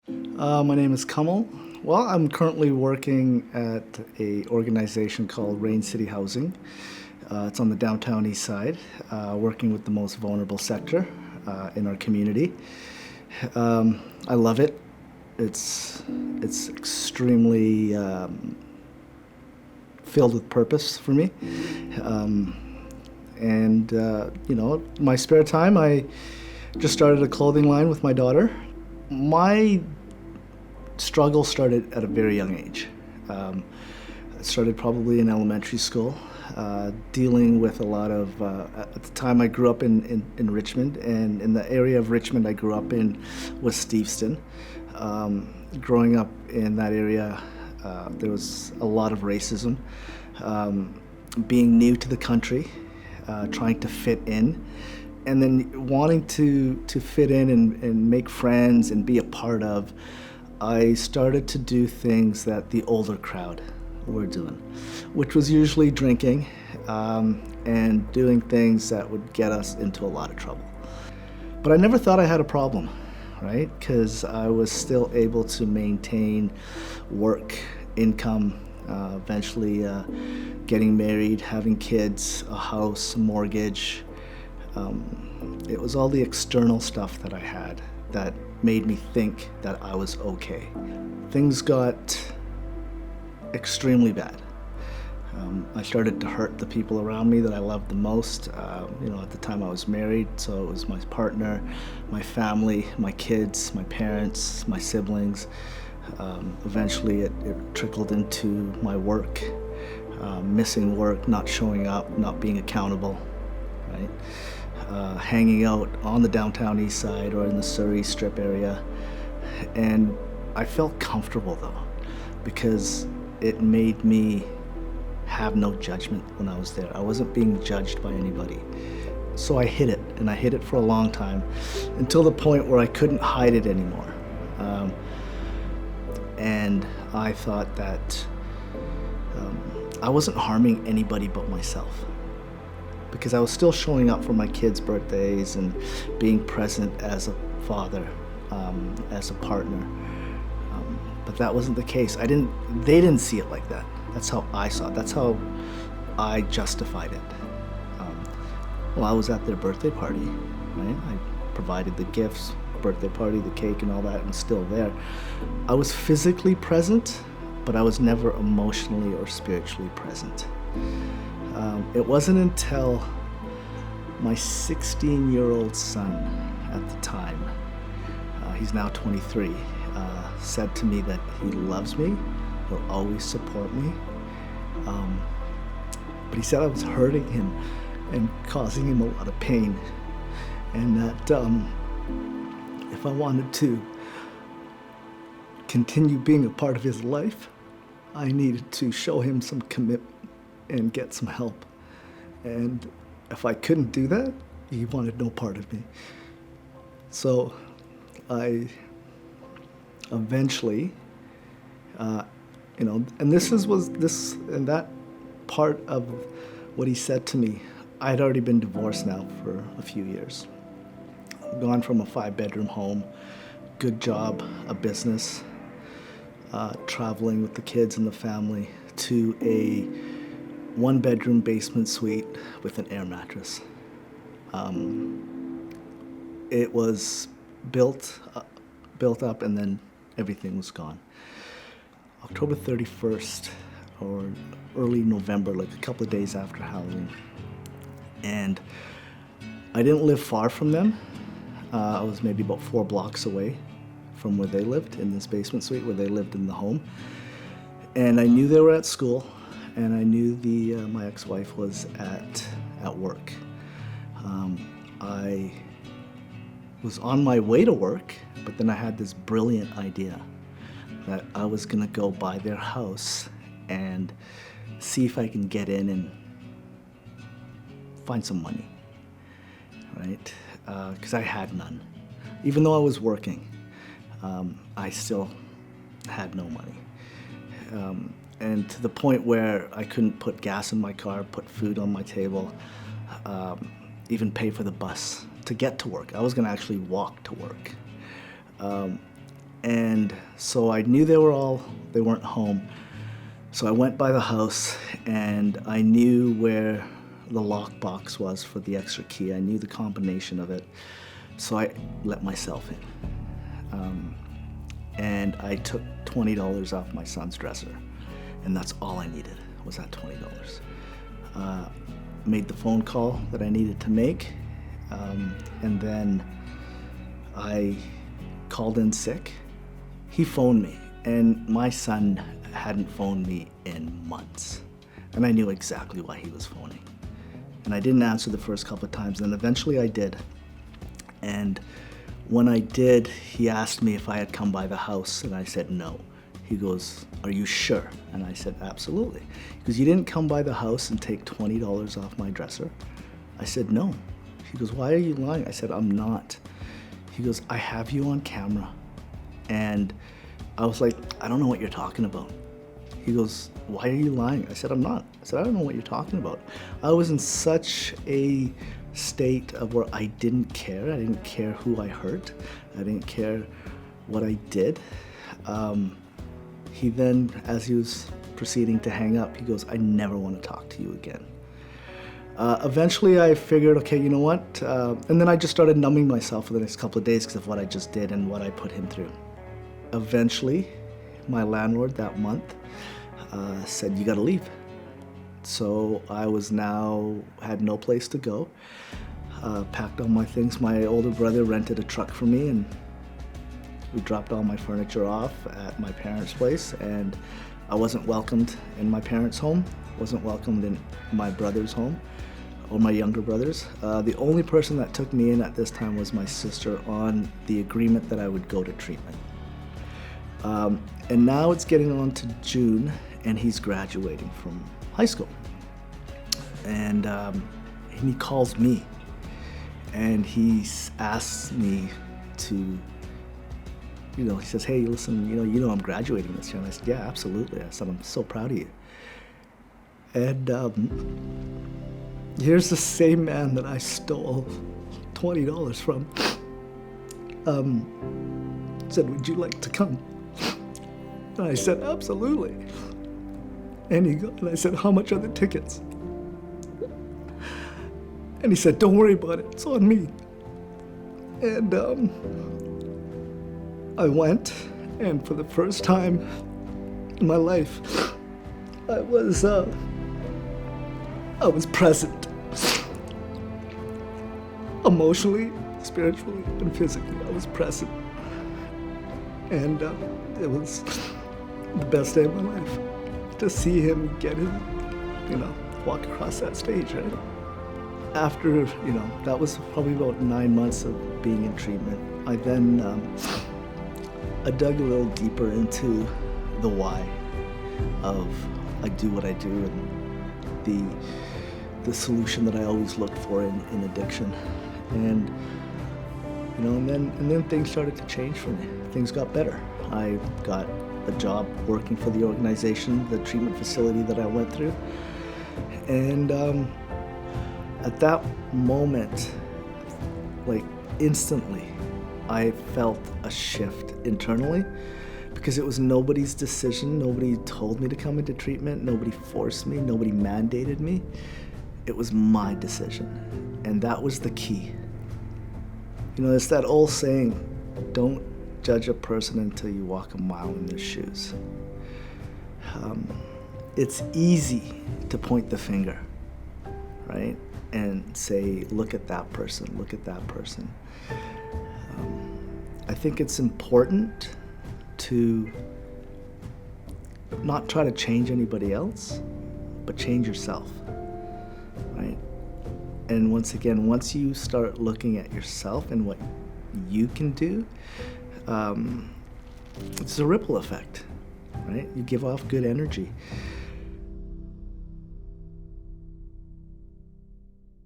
My name is Kamal. Well, I'm currently working at a organization called Rain City Housing. It's on the downtown east side, working with the most vulnerable sector in our community. I love it. It's extremely filled with purpose for me. My spare time, I just started a clothing line with my daughter. My struggle started at a very young age. It started probably in elementary school, dealing with a lot of, at the time I grew up in Richmond, and in the area of Richmond I grew up in was Steveston. Growing up in that area, there was a lot of racism. Being new to the country, trying to fit in, and then wanting to fit in and make friends and be a part of, I started to do things that the older crowd were doing, which was usually drinking and doing things that would get us into a lot of trouble. But I never thought I had a problem, right? Because I was still able to maintain work, income, eventually getting married, having kids, a house, mortgage. It was all the external stuff that I had that made me think that I was okay. Things got extremely bad. I started to hurt the people around me that I loved the most. At the time I was married, so it was my partner, my family, my kids, my parents, my siblings. Eventually it trickled into my work, missing work, not showing up, not being accountable, right? Hanging out on the downtown east side or in the Surrey Strip area. And I felt comfortable though, because it made me have no judgment when I was there. I wasn't being judged by anybody. So I hid it, and I hid it for a long time, until the point where I couldn't hide it anymore. And I thought that I wasn't harming anybody but myself, because I was still showing up for my kids' birthdays and being present as a father, as a partner. But that wasn't the case. They didn't see it like that. That's how I saw it. That's how I justified it. I was at their birthday party, right? I provided the gifts, birthday party, the cake and all that, and still there. I was physically present, but I was never emotionally or spiritually present. It wasn't until my 16-year-old son at the time, he's now 23, said to me that he loves me, he'll always support me. But he said I was hurting him and causing him a lot of pain, and that if I wanted to continue being a part of his life, I needed to show him some commitment and get some help. And if I couldn't do that, he wanted no part of me. So I eventually, and that part of what he said to me, I had already been divorced now for a few years. Gone from a 5-bedroom home, good job, a business, traveling with the kids and the family, to a 1-bedroom basement suite with an air mattress. It was built up, and then everything was gone. October 31st, or early November, like a couple of days after Halloween. And I didn't live far from them. I was maybe about 4 blocks away from where they lived, in this basement suite where they lived in the home. And I knew they were at school, and I knew my ex-wife was at work. I was on my way to work, but then I had this brilliant idea that I was gonna go by their house and see if I can get in and find some money, right? Because I had none. Even though I was working, I still had no money. And to the point where I couldn't put gas in my car, put food on my table, even pay for the bus to get to work. I was gonna actually walk to work. And so I knew they weren't home. So I went by the house and I knew where the lockbox was for the extra key. I knew the combination of it. So I let myself in. And I took $20 off my son's dresser. And that's all I needed was that $20. Made the phone call that I needed to make. And then I called in sick. He phoned me, and my son hadn't phoned me in months. And I knew exactly why he was phoning. And I didn't answer the first couple of times, and eventually I did. And when I did, he asked me if I had come by the house, and I said no. He goes, "Are you sure?" And I said, "Absolutely." He goes, "You didn't come by the house and take $20 off my dresser?" I said, "No." He goes, "Why are you lying?" I said, "I'm not." He goes, "I have you on camera." And I was like, "I don't know what you're talking about." He goes, "Why are you lying?" I said, "I'm not." I said, "I don't know what you're talking about." I was in such a state of where I didn't care. I didn't care who I hurt. I didn't care what I did. He then, as he was proceeding to hang up, he goes, "I never want to talk to you again." Eventually I figured, okay, you know what? And then I just started numbing myself for the next couple of days because of what I just did and what I put him through. Eventually, my landlord that month said, "You gotta leave." So I had no place to go. Packed all my things. My older brother rented a truck for me, and we dropped all my furniture off at my parents' place, and I wasn't welcomed in my parents' home, wasn't welcomed in my brother's home, or my younger brothers. The only person that took me in at this time was my sister on the agreement that I would go to treatment. And now it's getting on to June, and he's graduating from high school. And he calls me, and he asks me to, he says, "Hey, listen, you know I'm graduating this year." And I said, "Yeah, absolutely." I said, "I'm so proud of you." And here's the same man that I stole $20 from. Said, "Would you like to come?" And I said, "Absolutely." And I said, "How much are the tickets?" And he said, "Don't worry about it. It's on me." And I went, and for the first time in my life, I was present. Emotionally, spiritually, and physically, I was present. And it was the best day of my life to see him get him, walk across that stage, right? After, that was probably about 9 months of being in treatment. I then I dug a little deeper into the why of I do what I do and the solution that I always looked for in addiction. And and then things started to change for me. Things got better. I got a job working for the organization, the treatment facility that I went through. And at that moment, like instantly, I felt a shift internally because it was nobody's decision. Nobody told me to come into treatment. Nobody forced me. Nobody mandated me. It was my decision. And that was the key. It's that old saying, don't judge a person until you walk a mile in their shoes. It's easy to point the finger, right? And say, look at that person, look at that person. I think it's important to not try to change anybody else, but change yourself, right? And once you start looking at yourself and what you can do, it's a ripple effect, right? You give off good energy.